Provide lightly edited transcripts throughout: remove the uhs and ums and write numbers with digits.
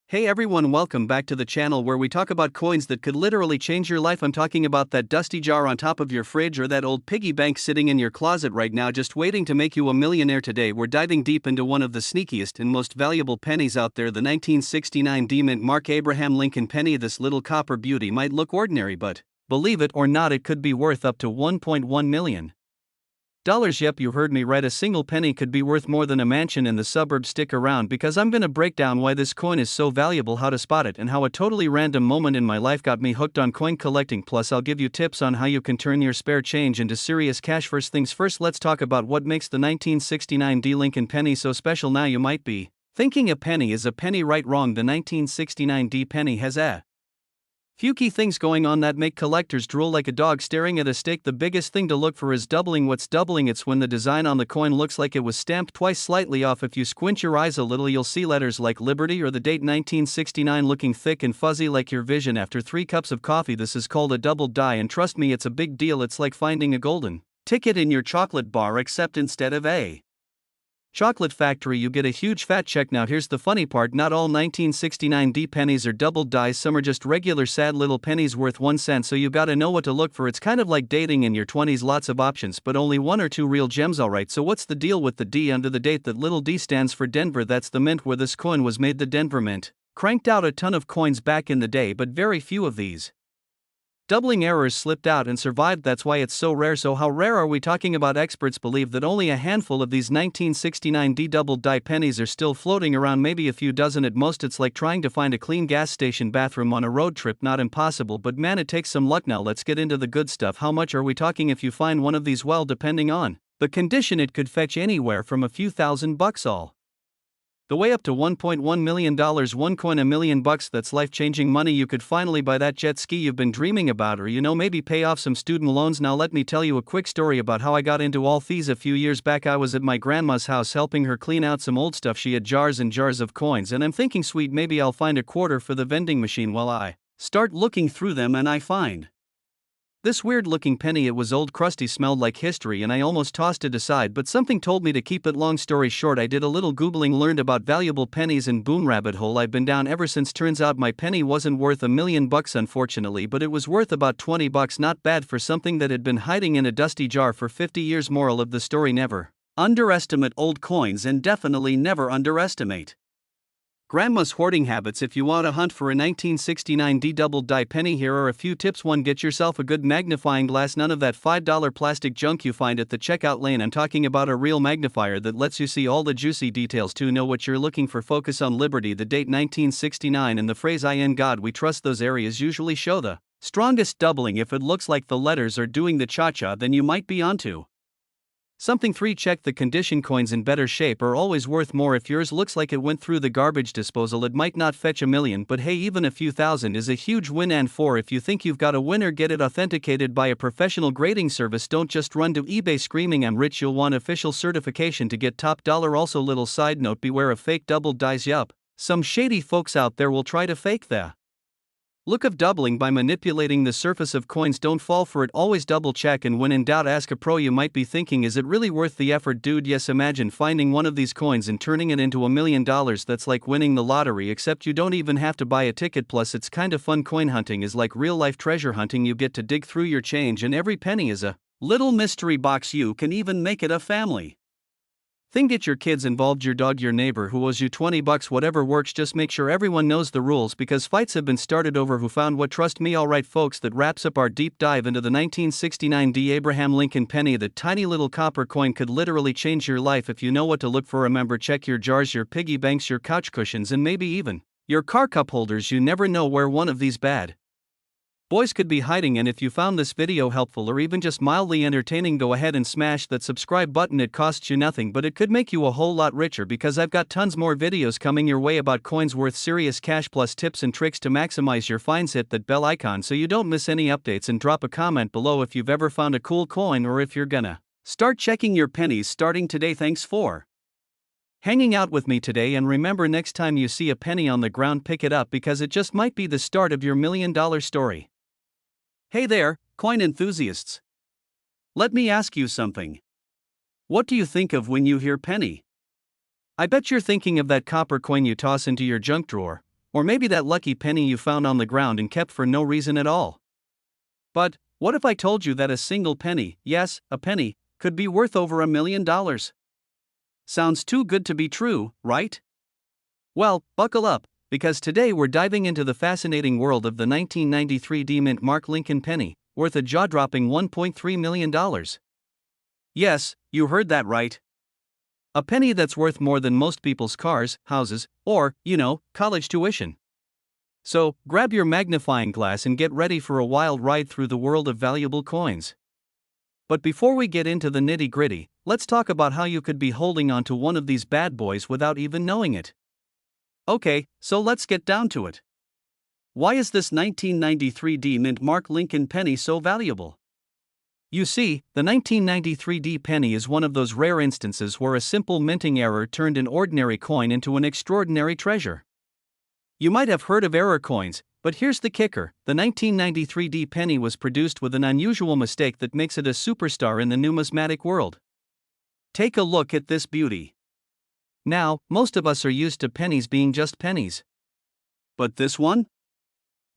Hey everyone, welcome back to the channel where we talk about coins that could literally change your life. I'm talking about that dusty jar on top of your fridge or that old piggy bank sitting in your closet right now just waiting to make you a millionaire. Today we're diving deep into one of the sneakiest and most valuable pennies out there, the 1969 D-Mint Mark Abraham Lincoln penny. This little copper beauty might look ordinary, but believe it or not, it could be worth up to $1.1 million. Yep, you heard me right. A single penny could be worth more than a mansion in the suburbs. Stick around because I'm gonna break down why this coin is so valuable, how to spot it, and how a totally random moment in my life got me hooked on coin collecting. Plus, I'll give you tips on how you can turn your spare change into serious cash. First things first, let's talk about what makes the 1969 D Lincoln penny so special. Now you might be thinking a penny is a penny, right? Wrong. The 1969 D penny has a few key things going on that make collectors drool like a dog staring at a steak. The biggest thing to look for is doubling. What's doubling? It's when the design on the coin looks like it was stamped twice, slightly off. If you squint your eyes a little, you'll see letters like Liberty or the date 1969 looking thick and fuzzy like your vision after 3 cups of coffee. This is called a double die, and trust me, it's a big deal. It's like finding a golden ticket in your chocolate bar, except instead of a chocolate factory, you get a huge fat check. Now here's the funny part, not all 1969 D pennies are double dies. Some are just regular sad little pennies worth 1 cent, so you gotta know what to look for. It's kind of like dating in your 20s, lots of options but only 1 or 2 real gems. Alright, so what's the deal with the D under the date? That little D stands for Denver. That's the mint where this coin was made. The Denver Mint cranked out a ton of coins back in the day, but very few of these doubling errors slipped out and survived. That's why it's so rare. So how rare are we talking about? Experts believe that only a handful of these 1969 D double die pennies are still floating around, maybe a few dozen at most. It's like trying to find a clean gas station bathroom on a road trip. Not impossible, but man, it takes some luck. Now let's get into the good stuff. How much are we talking if you find one of these? Well, depending on the condition, it could fetch anywhere from a few $1,000 all the way up to $1.1 million. One coin, $1 million. That's life-changing money. You could finally buy that jet ski you've been dreaming about, or maybe pay off some student loans. Now let me tell you a quick story about how I got into all these. A few years back, I was at my grandma's house helping her clean out some old stuff. She had jars and jars of coins, and I'm thinking, sweet, maybe I'll find a quarter for the vending machine. Well, I start looking through them and I find this weird-looking penny. It was old, crusty, smelled like history, and I almost tossed it aside, but something told me to keep it. Long story short, I did a little Googling, learned about valuable pennies, and boom, rabbit hole I've been down ever since. Turns out my penny wasn't worth $1 million unfortunately, but it was worth about $20. Not bad for something that had been hiding in a dusty jar for 50 years. Moral of the story: never underestimate old coins, and definitely never underestimate Grandma's hoarding habits. If you want to hunt for a 1969 D double die penny, here are a few tips. 1. Get yourself a good magnifying glass. None of that $5 plastic junk you find at the checkout lane. I'm talking about a real magnifier that lets you see all the juicy details. 2. Know what you're looking for. Focus on Liberty, the date 1969, and the phrase "in God we trust." Those areas usually show the strongest doubling. If it looks like the letters are doing the cha-cha, then you might be onto something. 3. Check the condition. Coins in better shape are always worth more. If yours looks like it went through the garbage disposal, it might not fetch $1 million, but hey, even a few thousand is a huge win. And 4. If you think you've got a winner, get it authenticated by a professional grading service. Don't just run to eBay screaming "I'm rich." You'll want official certification to get top dollar. Also, little side note, beware of fake double dies. Yup, some shady folks out there will try to fake the look of doubling by manipulating the surface of coins. Don't fall for it. Always double check, and when in doubt, ask a pro. You might be thinking, is it really worth the effort, dude? Yes, imagine finding one of these coins and turning it into $1 million. That's like winning the lottery, except you don't even have to buy a ticket. Plus, it's kind of fun. Coin hunting is like real life treasure hunting. You get to dig through your change, and every penny is a little mystery box. You can even make it a family thing. Get your kids involved, your dog, your neighbor who owes you $20, whatever works. Just make sure everyone knows the rules, because fights have been started over who found what. Trust me. Alright folks, that wraps up our deep dive into the 1969 D Abraham Lincoln penny. The tiny little copper coin could literally change your life if you know what to look for. Remember, check your jars, your piggy banks, your couch cushions, and maybe even your car cup holders. You never know where one of these bad boys could be hiding. And if you found this video helpful or even just mildly entertaining, go ahead and smash that subscribe button. It costs you nothing, but it could make you a whole lot richer, because I've got tons more videos coming your way about coins worth serious cash, plus tips and tricks to maximize your finds. Hit that bell icon so you don't miss any updates, and drop a comment below if you've ever found a cool coin, or if you're gonna start checking your pennies starting today. Thanks for hanging out with me today, and remember, next time you see a penny on the ground, pick it up, because it just might be the start of your $1 million story. Hey there, coin enthusiasts. Let me ask you something. What do you think of when you hear penny? I bet you're thinking of that copper coin you toss into your junk drawer, Or maybe that lucky penny you found on the ground and kept for no reason at all. But what if I told you that a single penny, yes, a penny, could be worth over $1 million? Sounds too good to be true, right? Well, buckle up, because today we're diving into the fascinating world of the 1993 D-Mint Mark Lincoln penny, worth a jaw-dropping $1.3 million. Yes, you heard that right. A penny that's worth more than most people's cars, houses, or, college tuition. So, grab your magnifying glass and get ready for a wild ride through the world of valuable coins. But before we get into the nitty-gritty, let's talk about how you could be holding on to one of these bad boys without even knowing it. Okay, so let's get down to it. Why is this 1993 D-Mint Mark Lincoln penny so valuable? You see, the 1993 D penny is one of those rare instances where a simple minting error turned an ordinary coin into an extraordinary treasure. You might have heard of error coins, but here's the kicker: the 1993 D penny was produced with an unusual mistake that makes it a superstar in the numismatic world. Take a look at this beauty. Now, most of us are used to pennies being just pennies. But this one?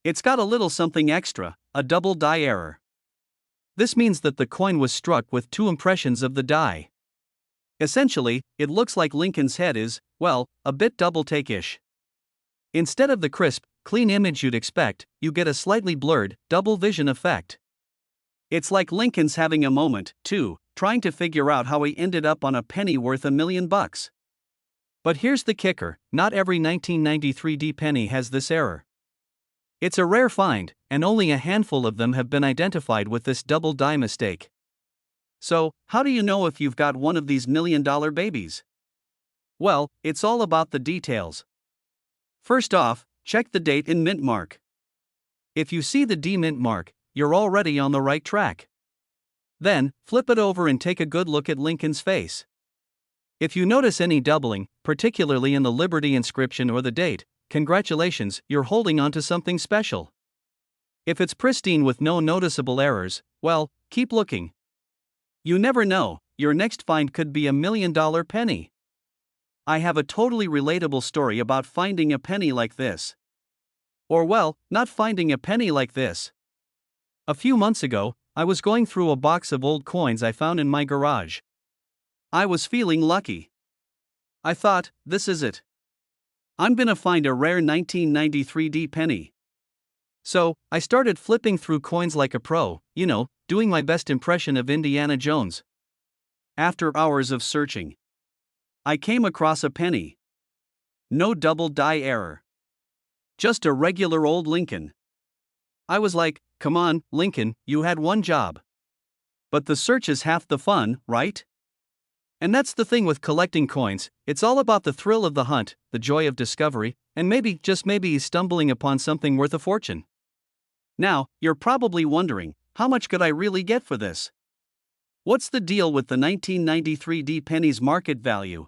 It's got a little something extra, a double die error. This means that the coin was struck with two impressions of the die. Essentially, it looks like Lincoln's head is, well, a bit double-take-ish. Instead of the crisp, clean image you'd expect, you get a slightly blurred, double vision effect. It's like Lincoln's having a moment, too, trying to figure out how he ended up on a penny worth $1 million. But here's the kicker: not every 1993 D penny has this error. It's a rare find, and only a handful of them have been identified with this double die mistake. So, how do you know if you've got one of these million-dollar babies? Well, it's all about the details. First off, check the date and mint mark. If you see the D mint mark, you're already on the right track. Then, flip it over and take a good look at Lincoln's face. If you notice any doubling, particularly in the Liberty inscription or the date, congratulations, you're holding on to something special. If it's pristine with no noticeable errors, well, keep looking. You never know, your next find could be $1 million penny. I have a totally relatable story about finding a penny like this. Or well, not finding a penny like this. A few months ago, I was going through a box of old coins I found in my garage. I was feeling lucky. I thought, this is it. I'm gonna find a rare 1993 D penny. So, I started flipping through coins like a pro, doing my best impression of Indiana Jones. After hours of searching, I came across a penny. No double die error. Just a regular old Lincoln. I was like, come on, Lincoln, you had one job. But the search is half the fun, right? And that's the thing with collecting coins, it's all about the thrill of the hunt, the joy of discovery, and maybe, just maybe, stumbling upon something worth a fortune. Now, you're probably wondering, how much could I really get for this? What's the deal with the 1993 D penny's market value?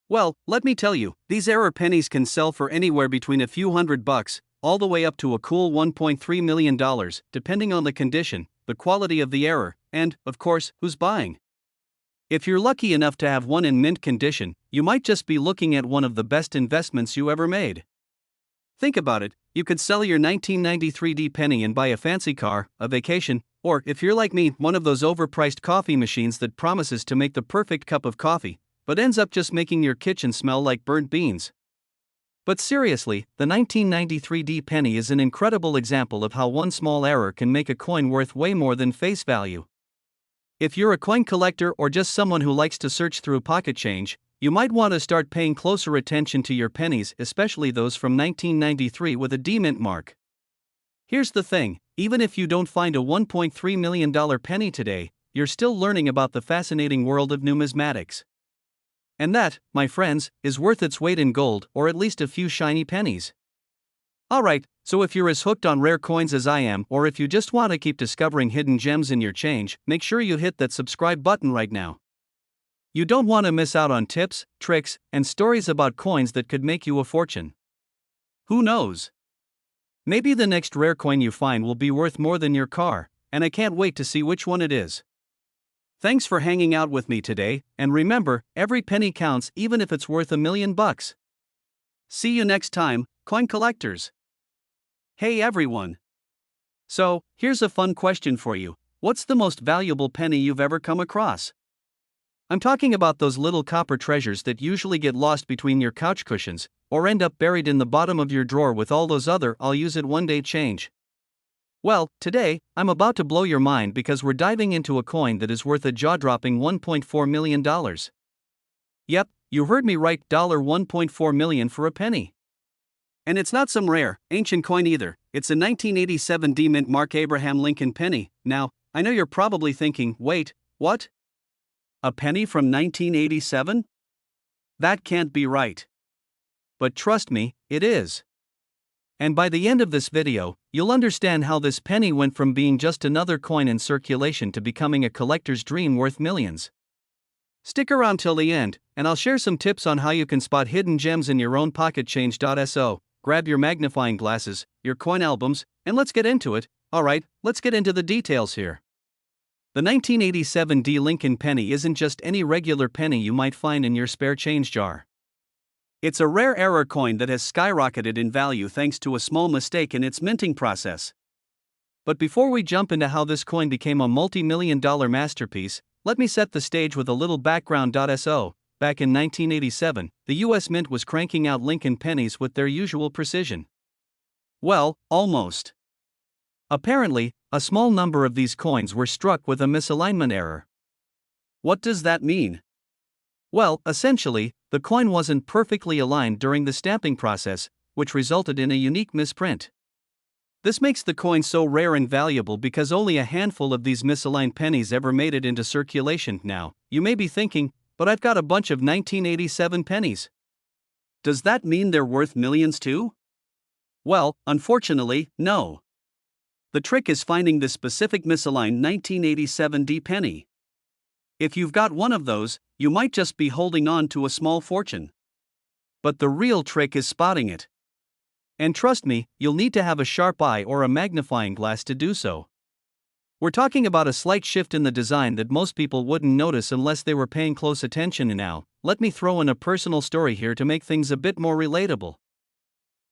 Well, let me tell you, these error pennies can sell for anywhere between a few $100, all the way up to a cool $1.3 million, depending on the condition, the quality of the error, and, of course, who's buying. If you're lucky enough to have one in mint condition, you might just be looking at one of the best investments you ever made. Think about it, you could sell your 1993 D penny and buy a fancy car, a vacation, or, if you're like me, one of those overpriced coffee machines that promises to make the perfect cup of coffee, but ends up just making your kitchen smell like burnt beans. But seriously, the 1993 D penny is an incredible example of how one small error can make a coin worth way more than face value. If you're a coin collector or just someone who likes to search through pocket change, you might want to start paying closer attention to your pennies, especially those from 1993 with a D mint mark. Here's the thing, even if you don't find a $1.3 million penny today, you're still learning about the fascinating world of numismatics. And that, my friends, is worth its weight in gold, or at least a few shiny pennies. Alright, so if you're as hooked on rare coins as I am, or if you just want to keep discovering hidden gems in your change, make sure you hit that subscribe button right now. You don't want to miss out on tips, tricks, and stories about coins that could make you a fortune. Who knows? Maybe the next rare coin you find will be worth more than your car, and I can't wait to see which one it is. Thanks for hanging out with me today, and remember, every penny counts even if it's worth $1 million. See you next time, coin collectors. Hey everyone. So, here's a fun question for you. What's the most valuable penny you've ever come across? I'm talking about those little copper treasures that usually get lost between your couch cushions, or end up buried in the bottom of your drawer with all those other I'll use it one day change. Well, today, I'm about to blow your mind because we're diving into a coin that is worth a jaw-dropping $1.4 million. Yep, you heard me right, $1.4 million for a penny. And it's not some rare, ancient coin either, it's a 1987 D-Mint Mark Abraham Lincoln penny. Now, I know you're probably thinking, wait, what? A penny from 1987? That can't be right. But trust me, it is. And by the end of this video, you'll understand how this penny went from being just another coin in circulation to becoming a collector's dream worth millions. Stick around till the end, and I'll share some tips on how you can spot hidden gems in your own pocket change.so. Grab your magnifying glasses, your coin albums, and let's get into it. Alright, let's get into the details here. The 1987 D Lincoln penny isn't just any regular penny you might find in your spare change jar. It's a rare error coin that has skyrocketed in value thanks to a small mistake in its minting process. But before we jump into how this coin became a multi-million-dollar masterpiece, let me set the stage with a little background.so. Back in 1987, the US Mint was cranking out Lincoln pennies with their usual precision. Well, almost. Apparently, a small number of these coins were struck with a misalignment error. What does that mean? Well, essentially, the coin wasn't perfectly aligned during the stamping process, which resulted in a unique misprint. This makes the coin so rare and valuable because only a handful of these misaligned pennies ever made it into circulation. Now, you may be thinking, but I've got a bunch of 1987 pennies. Does that mean they're worth millions too? Well, unfortunately, no. The trick is finding the specific misaligned 1987 D penny. If you've got one of those, you might just be holding on to a small fortune. But the real trick is spotting it. And trust me, you'll need to have a sharp eye or a magnifying glass to do so. We're talking about a slight shift in the design that most people wouldn't notice unless they were paying close attention. And now, let me throw in a personal story here to make things a bit more relatable.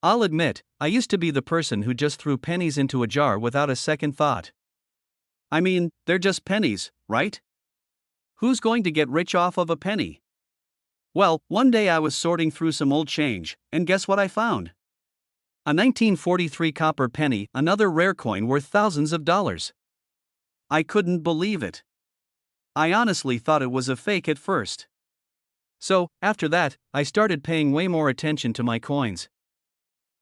I'll admit, I used to be the person who just threw pennies into a jar without a second thought. I mean, they're just pennies, right? Who's going to get rich off of a penny? Well, one day I was sorting through some old change, and guess what I found? A 1943 copper penny, another rare coin worth thousands of dollars. I couldn't believe it. I honestly thought it was a fake at first. So, after that, I started paying way more attention to my coins.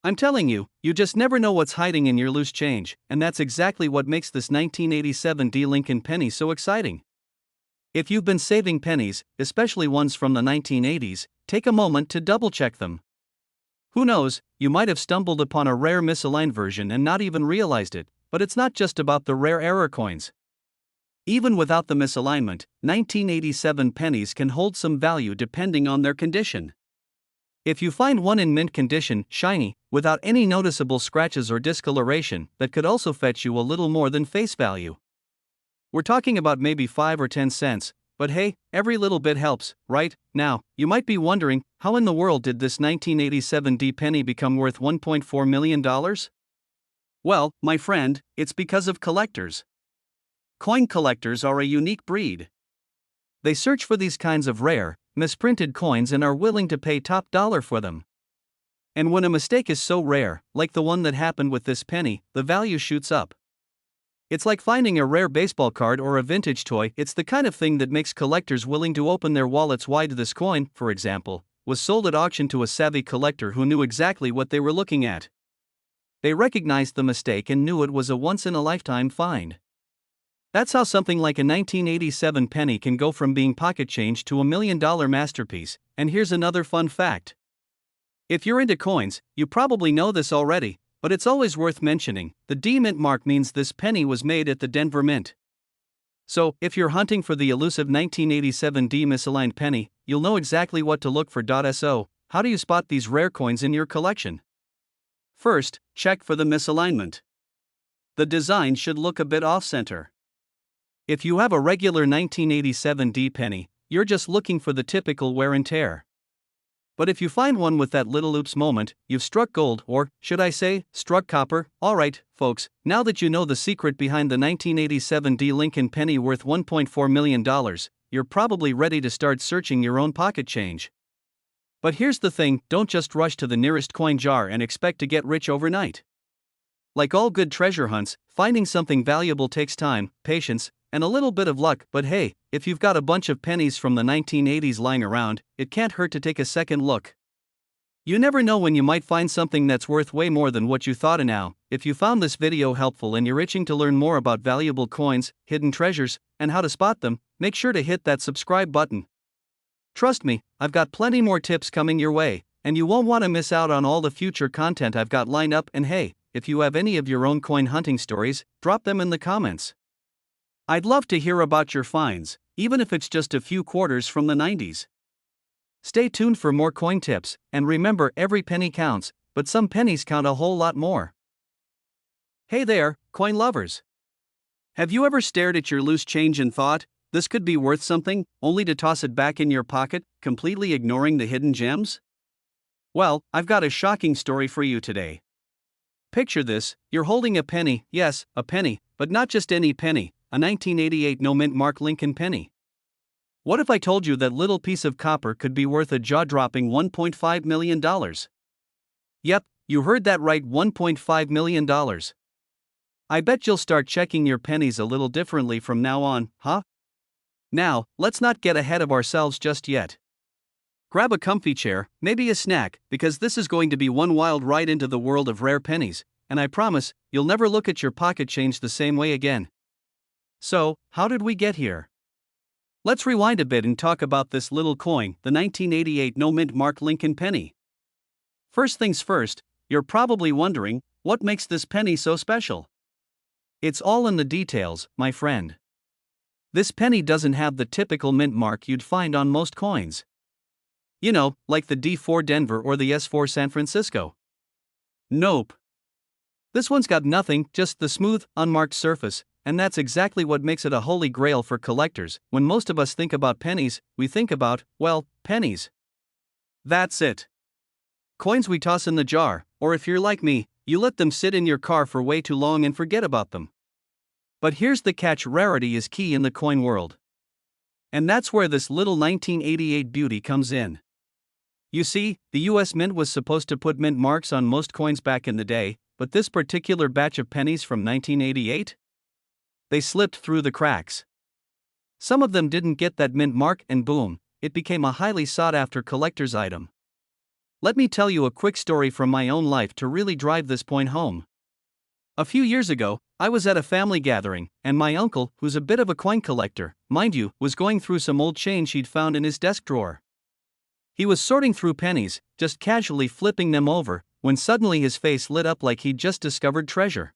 I'm telling you, you just never know what's hiding in your loose change, and that's exactly what makes this 1987 D Lincoln penny so exciting. If you've been saving pennies, especially ones from the 1980s, take a moment to double-check them. Who knows, you might have stumbled upon a rare misaligned version and not even realized it, but it's not just about the rare error coins. Even without the misalignment, 1987 pennies can hold some value depending on their condition. If you find one in mint condition, shiny, without any noticeable scratches or discoloration, that could also fetch you a little more than face value. We're talking about maybe 5 or 10 cents, but hey, every little bit helps, right? Now, you might be wondering, how in the world did this 1987 D penny become worth $1.4 million? Well, my friend, it's because of collectors. Coin collectors are a unique breed. They search for these kinds of rare, misprinted coins and are willing to pay top dollar for them. And when a mistake is so rare, like the one that happened with this penny, the value shoots up. It's like finding a rare baseball card or a vintage toy. It's the kind of thing that makes collectors willing to open their wallets wide. This coin, for example, was sold at auction to a savvy collector who knew exactly what they were looking at. They recognized the mistake and knew it was a once-in-a-lifetime find. That's how something like a 1987 penny can go from being pocket change to a $1 million masterpiece. And here's another fun fact. If you're into coins, you probably know this already, but it's always worth mentioning. The D Mint mark means this penny was made at the Denver Mint. So, if you're hunting for the elusive 1987 D misaligned penny, you'll know exactly what to look for. So, how do you spot these rare coins in your collection? First, check for the misalignment. The design should look a bit off-center. If you have a regular 1987 D penny, you're just looking for the typical wear and tear. But if you find one with that little oops moment, you've struck gold, or, should I say, struck copper. Alright, folks, now that you know the secret behind the 1987 D. Lincoln penny worth $1.4 million, you're probably ready to start searching your own pocket change. But here's the thing, don't just rush to the nearest coin jar and expect to get rich overnight. Like all good treasure hunts, finding something valuable takes time, patience, and a little bit of luck, but hey, if you've got a bunch of pennies from the 1980s lying around, it can't hurt to take a second look. You never know when you might find something that's worth way more than what you thought. And now, if you found this video helpful and you're itching to learn more about valuable coins, hidden treasures, and how to spot them, make sure to hit that subscribe button. Trust me, I've got plenty more tips coming your way, and you won't want to miss out on all the future content I've got lined up. And hey, if you have any of your own coin hunting stories, drop them in the comments. I'd love to hear about your finds, even if it's just a few quarters from the 90s. Stay tuned for more coin tips, and remember, every penny counts, but some pennies count a whole lot more. Hey there, coin lovers! Have you ever stared at your loose change and thought, this could be worth something, only to toss it back in your pocket, completely ignoring the hidden gems? Well, I've got a shocking story for you today. Picture this, you're holding a penny, yes, a penny, but not just any penny, a 1988 no-mint mark Lincoln penny. What if I told you that little piece of copper could be worth a jaw-dropping $1.5 million? Yep, you heard that right, $1.5 million. I bet you'll start checking your pennies a little differently from now on, huh? Now, let's not get ahead of ourselves just yet. Grab a comfy chair, maybe a snack, because this is going to be one wild ride into the world of rare pennies, and I promise, you'll never look at your pocket change the same way again. So, how did we get here? Let's rewind a bit and talk about this little coin, the 1988 no-mint mark Lincoln penny. First things first, you're probably wondering, what makes this penny so special? It's all in the details, my friend. This penny doesn't have the typical mint mark you'd find on most coins. You know, like the D4 Denver or the S4 San Francisco. Nope. This one's got nothing, just the smooth, unmarked surface, and that's exactly what makes it a holy grail for collectors. When most of us think about pennies, we think about, well, pennies. That's it. Coins we toss in the jar, or if you're like me, you let them sit in your car for way too long and forget about them. But here's the catch, rarity is key in the coin world. And that's where this little 1988 beauty comes in. You see, the US Mint was supposed to put mint marks on most coins back in the day, but this particular batch of pennies from 1988? They slipped through the cracks. Some of them didn't get that mint mark, and boom, it became a highly sought-after collector's item. Let me tell you a quick story from my own life to really drive this point home. A few years ago, I was at a family gathering, and my uncle, who's a bit of a coin collector, mind you, was going through some old change he'd found in his desk drawer. He was sorting through pennies, just casually flipping them over, when suddenly his face lit up like he'd just discovered treasure.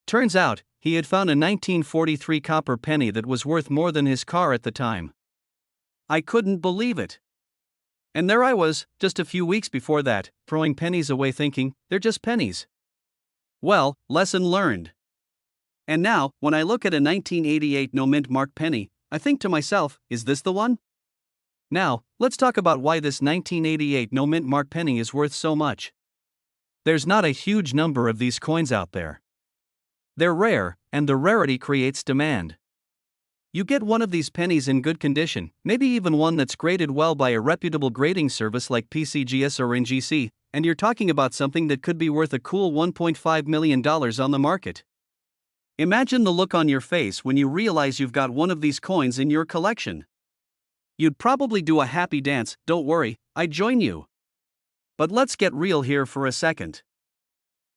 Turns out, he had found a 1943 copper penny that was worth more than his car at the time. I couldn't believe it. And there I was, just a few weeks before that, throwing pennies away thinking, they're just pennies. Well, lesson learned. And now, when I look at a 1988 no-mint mark penny, I think to myself, is this the one? Now, let's talk about why this 1988 no-mint mark penny is worth so much. There's not a huge number of these coins out there. They're rare, and the rarity creates demand. You get one of these pennies in good condition, maybe even one that's graded well by a reputable grading service like PCGS or NGC, and you're talking about something that could be worth a cool $1.5 million on the market. Imagine the look on your face when you realize you've got one of these coins in your collection. You'd probably do a happy dance, don't worry, I'd join you. But let's get real here for a second.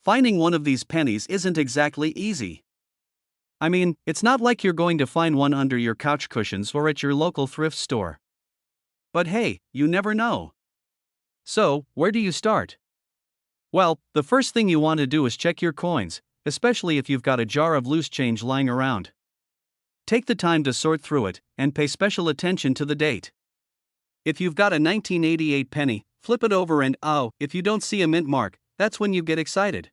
Finding one of these pennies isn't exactly easy. I mean, it's not like you're going to find one under your couch cushions or at your local thrift store. But hey, you never know. So, where do you start? Well, the first thing you want to do is check your coins, especially if you've got a jar of loose change lying around. Take the time to sort through it, and pay special attention to the date. If you've got a 1988 penny, flip it over and if you don't see a mint mark, that's when you get excited.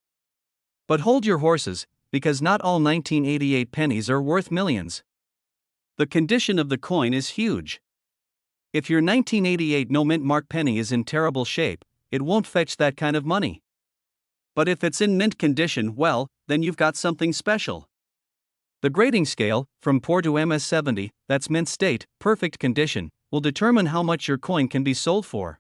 But hold your horses, because not all 1988 pennies are worth millions. The condition of the coin is huge. If your 1988 no mint mark penny is in terrible shape, it won't fetch that kind of money. But if it's in mint condition, well, then you've got something special. The grading scale, from poor to MS70, that's mint state, perfect condition, will determine how much your coin can be sold for.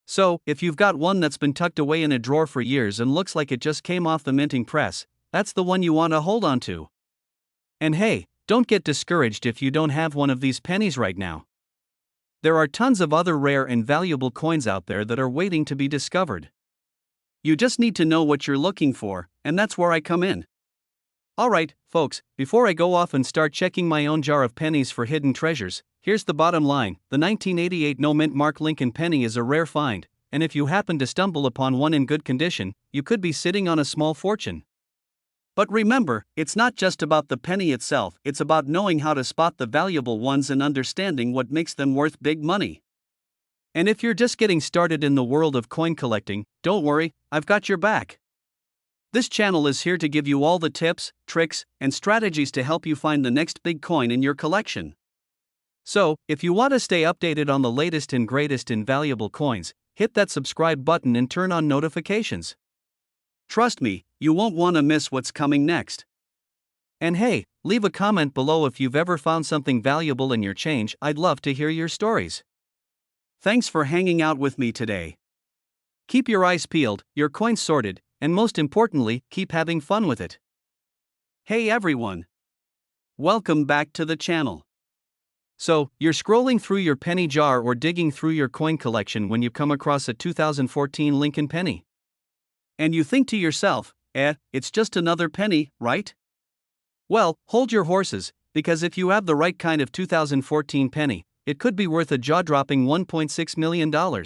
So, if you've got one that's been tucked away in a drawer for years and looks like it just came off the minting press, that's the one you want to hold on to. And hey, don't get discouraged if you don't have one of these pennies right now. There are tons of other rare and valuable coins out there that are waiting to be discovered. You just need to know what you're looking for, and that's where I come in. Alright, folks, before I go off and start checking my own jar of pennies for hidden treasures, here's the bottom line: the 1988 no mint mark Lincoln penny is a rare find, and if you happen to stumble upon one in good condition, you could be sitting on a small fortune. But remember, it's not just about the penny itself, it's about knowing how to spot the valuable ones and understanding what makes them worth big money. And if you're just getting started in the world of coin collecting, don't worry, I've got your back. This channel is here to give you all the tips, tricks, and strategies to help you find the next big coin in your collection. So, if you want to stay updated on the latest and greatest in valuable coins, hit that subscribe button and turn on notifications. Trust me, you won't want to miss what's coming next. And hey, leave a comment below if you've ever found something valuable in your change. I'd love to hear your stories. Thanks for hanging out with me today. Keep your eyes peeled, your coins sorted, and most importantly, keep having fun with it. Hey everyone! Welcome back to the channel. So, you're scrolling through your penny jar or digging through your coin collection when you come across a 2014 Lincoln penny. And you think to yourself, it's just another penny, right? Well, hold your horses, because if you have the right kind of 2014 penny, it could be worth a jaw-dropping $1.6 million.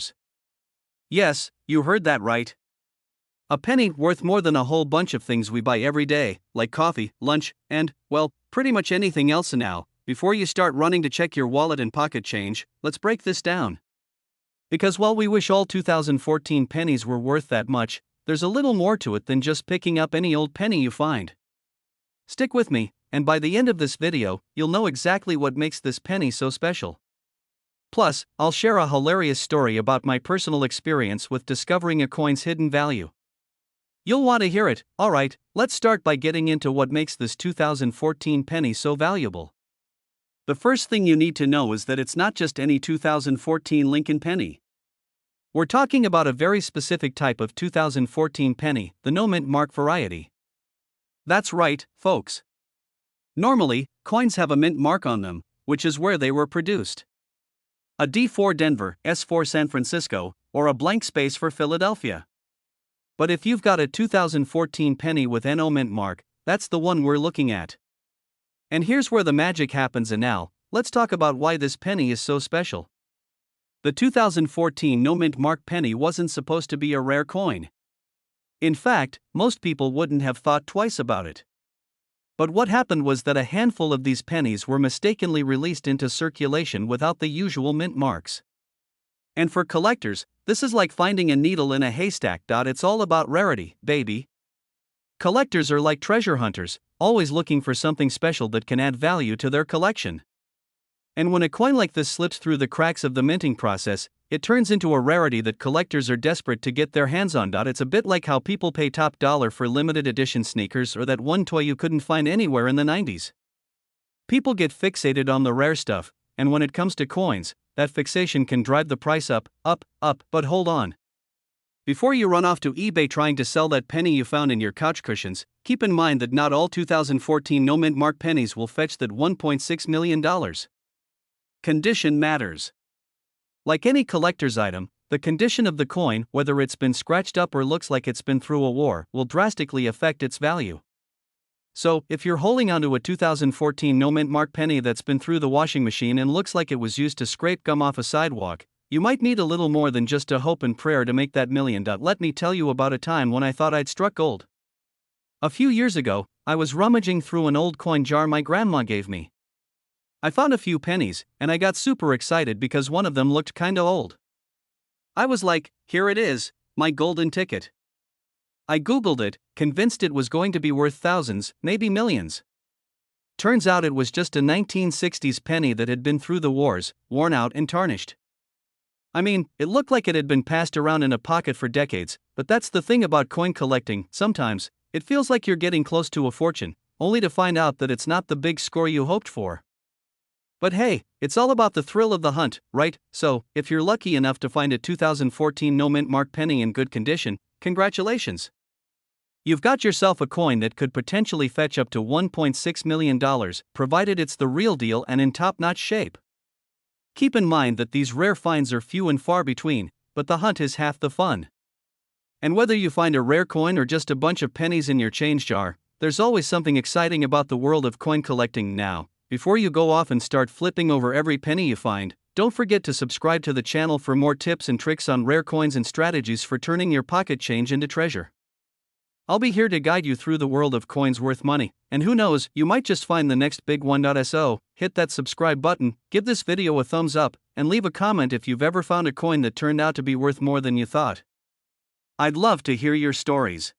Yes, you heard that right. A penny worth more than a whole bunch of things we buy every day, like coffee, lunch, and, well, pretty much anything else. Now, before you start running to check your wallet and pocket change, let's break this down. Because while we wish all 2014 pennies were worth that much, there's a little more to it than just picking up any old penny you find. Stick with me, and by the end of this video, you'll know exactly what makes this penny so special. Plus, I'll share a hilarious story about my personal experience with discovering a coin's hidden value. You'll want to hear it. Alright, let's start by getting into what makes this 2014 penny so valuable. The first thing you need to know is that it's not just any 2014 Lincoln penny. We're talking about a very specific type of 2014 penny, the no mint mark variety. That's right, folks. Normally, coins have a mint mark on them, which is where they were produced. A D4 Denver, S4 San Francisco, or a blank space for Philadelphia. But if you've got a 2014 penny with NO mint mark, that's the one we're looking at. And here's where the magic happens, and now, let's talk about why this penny is so special. The 2014 no mint mark penny wasn't supposed to be a rare coin. In fact, most people wouldn't have thought twice about it. But what happened was that a handful of these pennies were mistakenly released into circulation without the usual mint marks. And for collectors, this is like finding a needle in a haystack. It's all about rarity, baby. Collectors are like treasure hunters, always looking for something special that can add value to their collection. And when a coin like this slips through the cracks of the minting process, it turns into a rarity that collectors are desperate to get their hands on. It's a bit like how people pay top dollar for limited edition sneakers or that one toy you couldn't find anywhere in the 90s. People get fixated on the rare stuff, and when it comes to coins, that fixation can drive the price up, but hold on. Before you run off to eBay trying to sell that penny you found in your couch cushions, keep in mind that not all 2014 no mint mark pennies will fetch that $1.6 million. Condition matters. Like any collector's item, the condition of the coin, whether it's been scratched up or looks like it's been through a war, will drastically affect its value. So, if you're holding onto a 2014 no mint mark penny that's been through the washing machine and looks like it was used to scrape gum off a sidewalk, you might need a little more than just a hope and prayer to make that million. Let me tell you about a time when I thought I'd struck gold. A few years ago, I was rummaging through an old coin jar my grandma gave me. I found a few pennies, and I got super excited because one of them looked kinda old. I was like, here it is, my golden ticket. I googled it, convinced it was going to be worth thousands, maybe millions. Turns out it was just a 1960s penny that had been through the wars, worn out and tarnished. I mean, it looked like it had been passed around in a pocket for decades, but that's the thing about coin collecting, sometimes, it feels like you're getting close to a fortune, only to find out that it's not the big score you hoped for. But hey, it's all about the thrill of the hunt, right? So, if you're lucky enough to find a 2014 no mint mark penny in good condition, congratulations! You've got yourself a coin that could potentially fetch up to $1.6 million, provided it's the real deal and in top-notch shape. Keep in mind that these rare finds are few and far between, but the hunt is half the fun. And whether you find a rare coin or just a bunch of pennies in your change jar, there's always something exciting about the world of coin collecting now. Before you go off and start flipping over every penny you find, don't forget to subscribe to the channel for more tips and tricks on rare coins and strategies for turning your pocket change into treasure. I'll be here to guide you through the world of coins worth money, and who knows, you might just find the next big one. So, hit that subscribe button, give this video a thumbs up, and leave a comment if you've ever found a coin that turned out to be worth more than you thought. I'd love to hear your stories.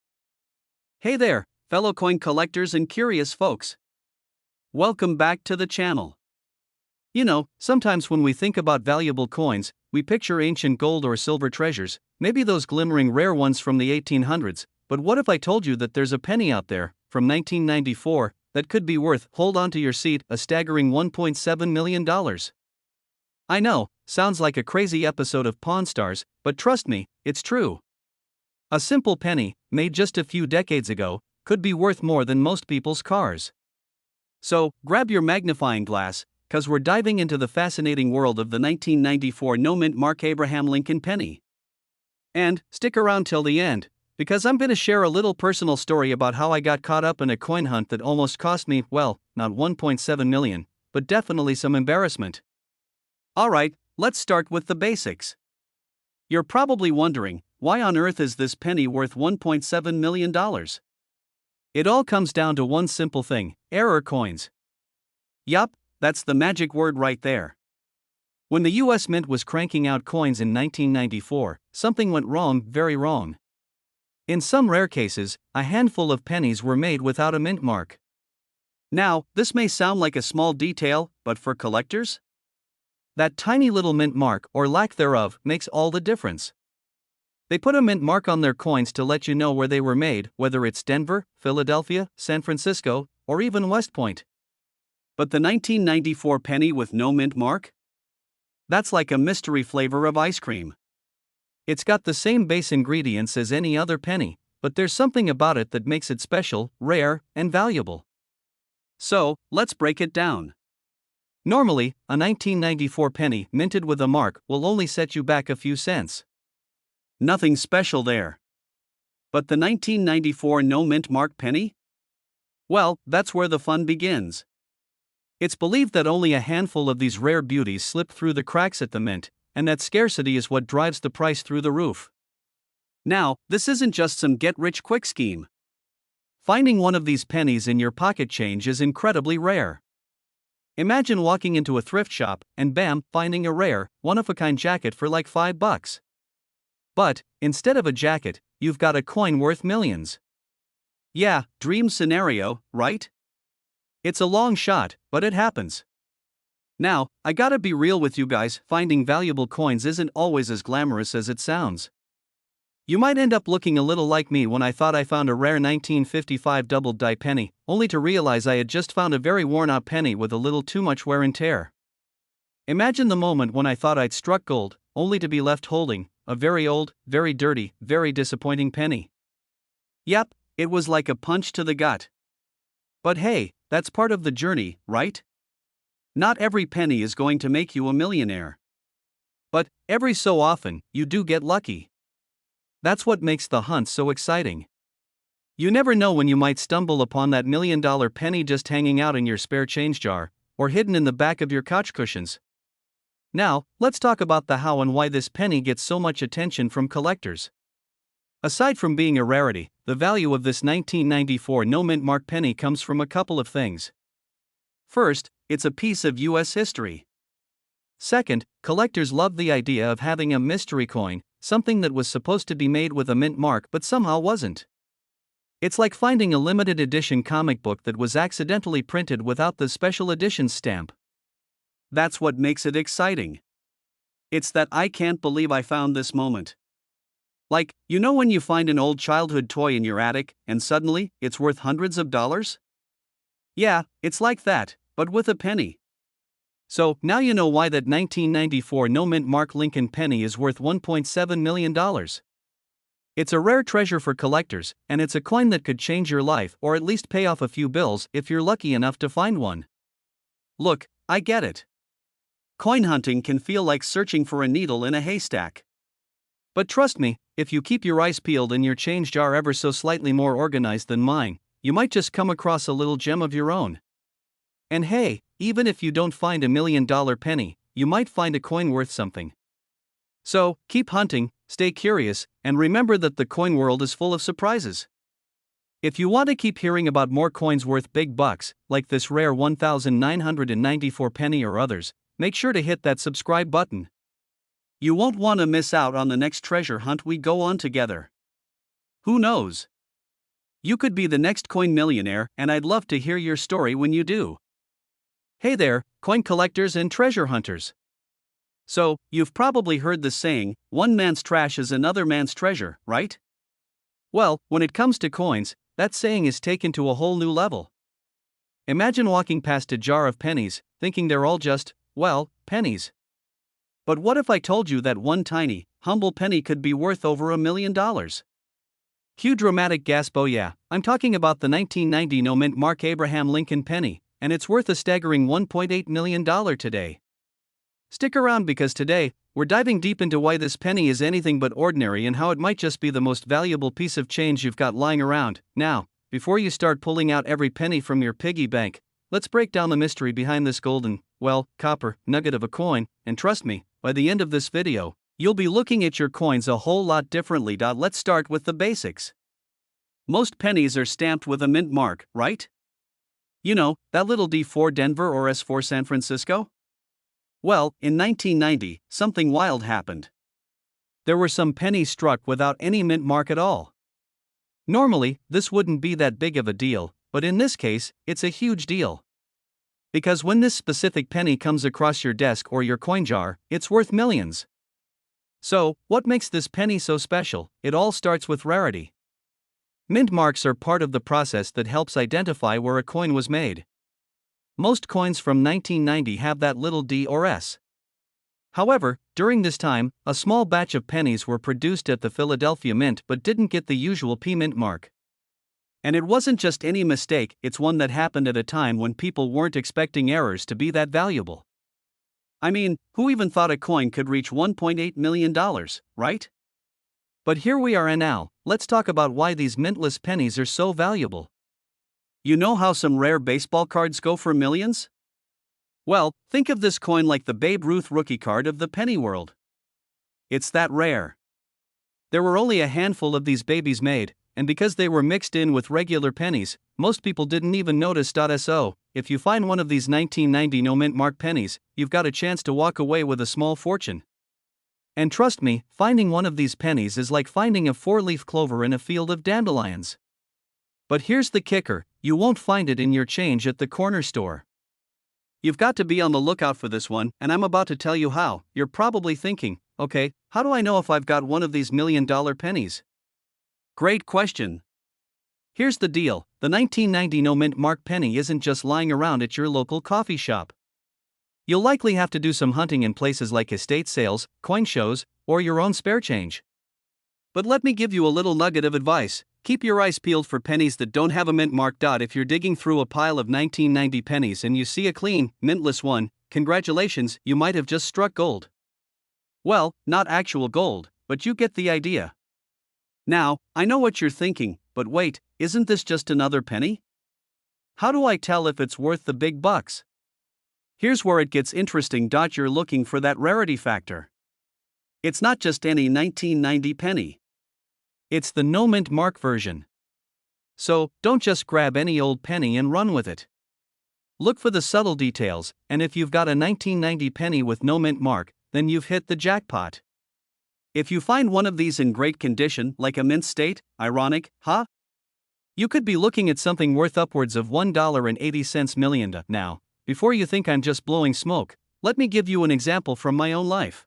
Hey there, fellow coin collectors and curious folks. Welcome back to the channel. You know, sometimes when we think about valuable coins, we picture ancient gold or silver treasures, maybe those glimmering rare ones from the 1800s. But what if I told you that there's a penny out there, from 1994, that could be worth, hold on to your seat, a staggering $1.7 million? I know, sounds like a crazy episode of Pawn Stars, but trust me, it's true. A simple penny, made just a few decades ago, could be worth more than most people's cars. So, grab your magnifying glass, cause we're diving into the fascinating world of the 1994 no-mint mark Abraham Lincoln penny. And, stick around till the end, because I'm going to share a little personal story about how I got caught up in a coin hunt that almost cost me, well, not $1.7 million, but definitely some embarrassment. Alright, let's start with the basics. You're probably wondering, why on earth is this penny worth $1.7 million? It all comes down to one simple thing: error coins. Yup, that's the magic word right there. When the US Mint was cranking out coins in 1994, something went wrong, very wrong. In some rare cases, a handful of pennies were made without a mint mark. Now, this may sound like a small detail, but for collectors, that tiny little mint mark, or lack thereof, makes all the difference. They put a mint mark on their coins to let you know where they were made, whether it's Denver, Philadelphia, San Francisco, or even West Point. But the 1994 penny with no mint mark? That's like a mystery flavor of ice cream. It's got the same base ingredients as any other penny, but there's something about it that makes it special, rare, and valuable. So, let's break it down. Normally, a 1994 penny minted with a mark will only set you back a few cents. Nothing special there. But the 1994 no mint mark penny? Well, that's where the fun begins. It's believed that only a handful of these rare beauties slip through the cracks at the mint, and that scarcity is what drives the price through the roof. Now, this isn't just some get-rich-quick scheme. Finding one of these pennies in your pocket change is incredibly rare. Imagine walking into a thrift shop and bam, finding a rare, one-of-a-kind jacket for like $5. But, instead of a jacket, you've got a coin worth millions. Yeah, dream scenario, right? It's a long shot, but it happens. Now, I gotta be real with you guys, finding valuable coins isn't always as glamorous as it sounds. You might end up looking a little like me when I thought I found a rare 1955 double-die penny, only to realize I had just found a very worn-out penny with a little too much wear and tear. Imagine the moment when I thought I'd struck gold, only to be left holding a very old, very dirty, very disappointing penny. Yep, it was like a punch to the gut. But hey, that's part of the journey, right? Not every penny is going to make you a millionaire. But, every so often, you do get lucky. That's what makes the hunt so exciting. You never know when you might stumble upon that $1 million penny just hanging out in your spare change jar, or hidden in the back of your couch cushions. Now, let's talk about the how and why this penny gets so much attention from collectors. Aside from being a rarity, the value of this 1994 no mint mark penny comes from a couple of things. First, it's a piece of US history. Second, collectors love the idea of having a mystery coin, something that was supposed to be made with a mint mark but somehow wasn't. It's like finding a limited edition comic book that was accidentally printed without the special edition stamp. That's what makes it exciting. It's that I can't believe I found this moment. Like, you know when you find an old childhood toy in your attic, and suddenly, it's worth hundreds of dollars? Yeah, it's like that, but with a penny. So, now you know why that 1994 no-mint mark Lincoln penny is worth $1.7 million. It's a rare treasure for collectors, and it's a coin that could change your life or at least pay off a few bills if you're lucky enough to find one. Look, I get it. Coin hunting can feel like searching for a needle in a haystack. But trust me, if you keep your eyes peeled and your change jar ever so slightly more organized than mine, you might just come across a little gem of your own. And hey, even if you don't find a $1 million penny, you might find a coin worth something. So, keep hunting, stay curious, and remember that the coin world is full of surprises. If you want to keep hearing about more coins worth big bucks, like this rare 1994 penny or others, make sure to hit that subscribe button. You won't want to miss out on the next treasure hunt we go on together. Who knows? You could be the next coin millionaire, and I'd love to hear your story when you do. Hey there, coin collectors and treasure hunters. So, you've probably heard the saying, one man's trash is another man's treasure, right? Well, when it comes to coins, that saying is taken to a whole new level. Imagine walking past a jar of pennies, thinking they're all just, well, pennies. But what if I told you that one tiny, humble penny could be worth over $1 million? Cue dramatic gasp, oh yeah, I'm talking about the 1990 no-mint mark Abraham Lincoln penny, and it's worth a staggering $1.8 million today. Stick around because today, we're diving deep into why this penny is anything but ordinary and how it might just be the most valuable piece of change you've got lying around. Now, before you start pulling out every penny from your piggy bank, let's break down the mystery behind this golden, well, copper nugget of a coin, and trust me, by the end of this video, you'll be looking at your coins a whole lot differently. Let's start with the basics. Most pennies are stamped with a mint mark, right? You know, that little D for Denver or S for San Francisco? Well, in 1990, something wild happened. There were some pennies struck without any mint mark at all. Normally, this wouldn't be that big of a deal, but in this case, it's a huge deal. Because when this specific penny comes across your desk or your coin jar, it's worth millions. So, what makes this penny so special? It all starts with rarity. Mint marks are part of the process that helps identify where a coin was made. Most coins from 1990 have that little D or S. However, during this time, a small batch of pennies were produced at the Philadelphia Mint but didn't get the usual P mint mark. And it wasn't just any mistake, it's one that happened at a time when people weren't expecting errors to be that valuable. I mean, who even thought a coin could reach $1.8 million, right? But here we are, and now, let's talk about why these mintless pennies are so valuable. You know how some rare baseball cards go for millions? Well, think of this coin like the Babe Ruth rookie card of the penny world. It's that rare. There were only a handful of these babies made, and because they were mixed in with regular pennies, most people didn't even notice. So, if you find one of these 1990 no-mint mark pennies, you've got a chance to walk away with a small fortune. And trust me, finding one of these pennies is like finding a four-leaf clover in a field of dandelions. But here's the kicker, you won't find it in your change at the corner store. You've got to be on the lookout for this one, and I'm about to tell you how. You're probably thinking, okay, how do I know if I've got one of these $1 million pennies? Great question. Here's the deal, the 1990 no-mint mark penny isn't just lying around at your local coffee shop. You'll likely have to do some hunting in places like estate sales, coin shows, or your own spare change. But let me give you a little nugget of advice. Keep your eyes peeled for pennies that don't have a mint mark. If you're digging through a pile of 1990 pennies and you see a clean, mintless one, congratulations, you might have just struck gold. Well, not actual gold, but you get the idea. Now, I know what you're thinking, but wait, isn't this just another penny? How do I tell if it's worth the big bucks? Here's where it gets interesting. You're looking for that rarity factor. It's not just any 1990 penny. It's the no-mint mark version. So, don't just grab any old penny and run with it. Look for the subtle details, and if you've got a 1990 penny with no mint mark, then you've hit the jackpot. If you find one of these in great condition, like a mint state, ironic, huh? You could be looking at something worth upwards of $1.80 million now. Before you think I'm just blowing smoke, let me give you an example from my own life.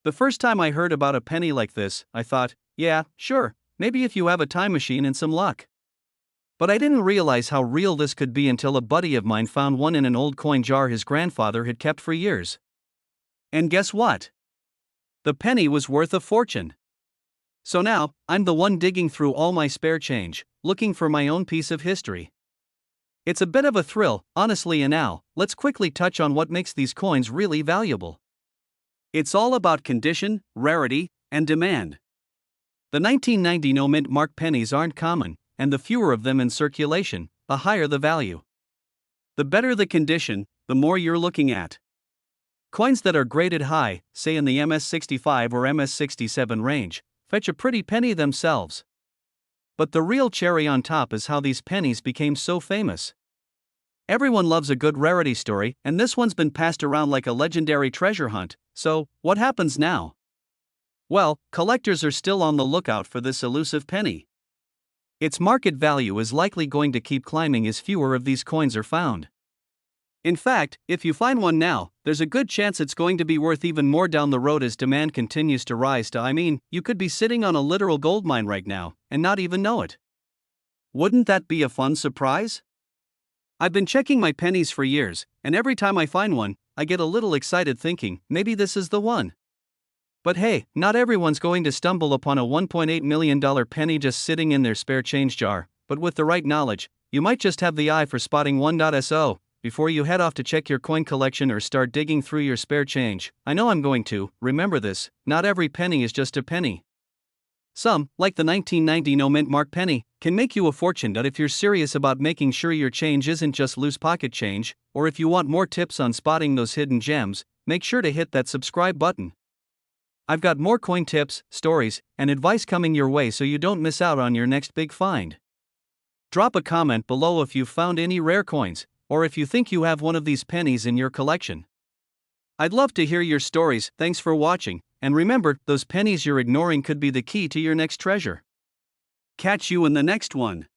The first time I heard about a penny like this, I thought, yeah, sure, maybe if you have a time machine and some luck. But I didn't realize how real this could be until a buddy of mine found one in an old coin jar his grandfather had kept for years. And guess what? The penny was worth a fortune. So now, I'm the one digging through all my spare change, looking for my own piece of history. It's a bit of a thrill, honestly, and now, let's quickly touch on what makes these coins really valuable. It's all about condition, rarity, and demand. The 1990 no-mint mark pennies aren't common, and the fewer of them in circulation, the higher the value. The better the condition, the more you're looking at. Coins that are graded high, say in the MS65 or MS67 range, fetch a pretty penny themselves. But the real cherry on top is how these pennies became so famous. Everyone loves a good rarity story, and this one's been passed around like a legendary treasure hunt. So, what happens now? Well, collectors are still on the lookout for this elusive penny. Its market value is likely going to keep climbing as fewer of these coins are found. In fact, if you find one now, there's a good chance it's going to be worth even more down the road as demand continues to rise you could be sitting on a literal gold mine right now, and not even know it. Wouldn't that be a fun surprise? I've been checking my pennies for years, and every time I find one, I get a little excited thinking, maybe this is the one. But hey, not everyone's going to stumble upon a $1.8 million penny just sitting in their spare change jar, but with the right knowledge, you might just have the eye for spotting 1.so. Before you head off to check your coin collection or start digging through your spare change, I know I'm going to, remember this, not every penny is just a penny. Some, like the 1990 no-mint mark penny, can make you a fortune. But if you're serious about making sure your change isn't just loose pocket change, or if you want more tips on spotting those hidden gems, make sure to hit that subscribe button. I've got more coin tips, stories, and advice coming your way so you don't miss out on your next big find. Drop a comment below if you've found any rare coins, or if you think you have one of these pennies in your collection. I'd love to hear your stories. Thanks for watching, and remember, those pennies you're ignoring could be the key to your next treasure. Catch you in the next one.